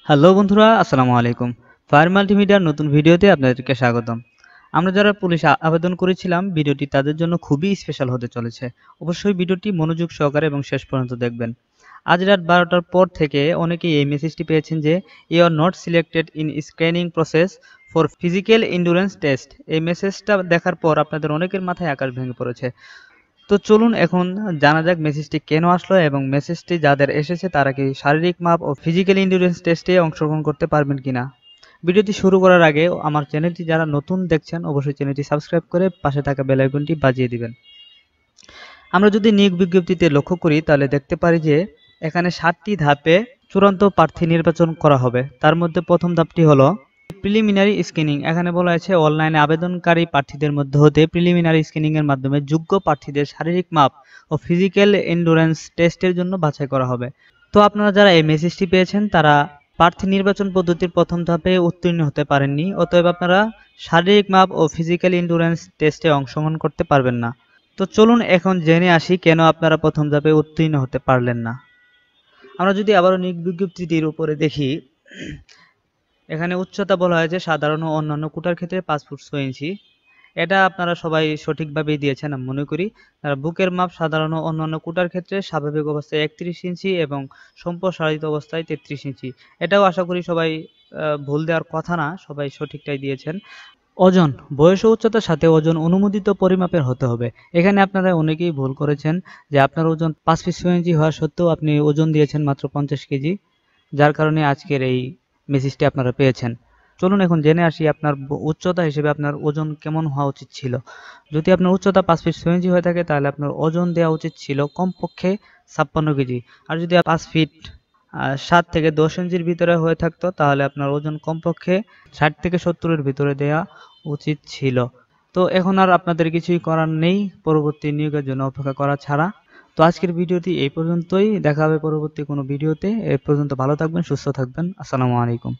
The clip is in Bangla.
হ্যালো বন্ধুরা, আসসালামু আলাইকুম। ফায়ার মাল্টিমিডিয়ার নতুন ভিডিওতে আপনাদেরকে স্বাগতম। আমরা যারা পুলিশ আবেদন করেছিলাম, ভিডিওটি তাদের জন্য খুবই স্পেশাল হতে চলেছে। অবশ্যই ভিডিওটি মনোযোগ সহকারে এবং শেষ পর্যন্ত দেখবেন। আজ রাত 12টার পর থেকে অনেকেই এই মেসেজটি পেয়েছেন যে you are not selected in screening process for physical endurance test. এই মেসেজটা দেখার পর আপনাদের অনেকের মাথায় আকাশ ভেঙে পড়েছে। তো চলুন এখন জানা যাক মেসেজটি কেন আসলো এবং মেসেজটি যাদের এসেছে তারা কি শারীরিক মাপ ও ফিজিক্যাল এন্ডুরেন্স টেস্টে অংশগ্রহণ করতে পারবেন কিনা। ভিডিওটি শুরু করার আগে আমার চ্যানেলটি যারা নতুন দেখছেন অবশ্যই চ্যানেলটি সাবস্ক্রাইব করে পাশে থাকা বেল আইকনটি বাজিয়ে দিবেন। আমরা যদি নিয়োগ বিজ্ঞপ্তিতে লক্ষ্য করি তাহলে দেখতে পারি যে এখানে 7টি ধাপে চূড়ান্ত প্রার্থী নির্বাচন করা হবে। তার মধ্যে প্রথম ধাপটি হলো প্রিলিমিনারি স্ক্রিনিং। এখানে বলা হয়েছে অনলাইনে আবেদনকারী প্রার্থীদের মধ্যে হতে প্রিলিমিনারি স্ক্রিনিং এর মাধ্যমে যোগ্য প্রার্থীদের শারীরিক মাপ ও ফিজিক্যাল এন্ডুরেন্স টেস্টের জন্য বাছাই করা হবে। তো আপনারা যারা এই মেসেজটি পেয়েছেন তারা প্রার্থী নির্বাচন পদ্ধতির প্রথম ধাপে উত্তীর্ণ হতে পারেননি, অতএব আপনারা শারীরিক মাপ ও ফিজিক্যাল এন্ডুরেন্স টেস্টে অংশগ্রহণ করতে পারবেন না। তো চলুন এখন জেনে আসি কেন আপনারা প্রথম ধাপে উত্তীর্ণ হতে পারলেন না। আমরা যদি আবারও নিয়োগ বিজ্ঞপ্তিটির উপরে দেখি, এখানে উচ্চতা বলা হয়েছে সাধারণ ও অন্যান্য কোটার ক্ষেত্রে 5 ফুট 6 ইঞ্চি। এটা আপনারা সবাই সঠিকভাবেই দিয়েছেন আমি মনে করি। বুকের মাপ সাধারণ ও অন্যান্য কোটার ক্ষেত্রে স্বাভাবিক অবস্থায় 31 ইঞ্চি এবং সম্প্রসারিত অবস্থায় 33 ইঞ্চি। এটাও আশা করি সবাই ভুল দেওয়ার কথা না, সবাই সঠিকটাই দিয়েছেন। ওজন, বয়স ও উচ্চতার সাথে ওজন অনুমোদিত পরিমাপের হতে হবে। এখানে আপনারা অনেকেই ভুল করেছেন যে আপনার ওজন 5 ফিট 6 ইঞ্চি হওয়া সত্ত্বেও আপনি ওজন দিয়েছেন মাত্র 50 কেজি, যার কারণে আজকের এই মেসেজটি আপনারা পেয়েছেন। চলুন এখন জেনে আসি আপনার উচ্চতা হিসেবে আপনার ওজন কেমন হওয়া উচিত ছিল। যদি আপনার উচ্চতা 5 ফিট 6 ইঞ্চি হয়ে থাকে তাহলে আপনার ওজন দেওয়া উচিত ছিল কমপক্ষে 56 কেজি। আর যদি 5 ফিট 7 থেকে 10 ইঞ্চির ভিতরে হয়ে থাকতো তাহলে আপনার ওজন কমপক্ষে 60 থেকে 70 এর ভিতরে দেওয়া উচিত ছিল। তো এখন আর আপনাদের কিছুই করার নেই পরবর্তী নিয়োগের জন্য অপেক্ষা করা ছাড়া। তো আজকের ভিডিওটি এই পর্যন্তই, দেখা হবে পরবর্তী কোনো ভিডিওতে। এ পর্যন্ত ভালো থাকবেন, সুস্থ থাকবেন। আসসালামু আলাইকুম।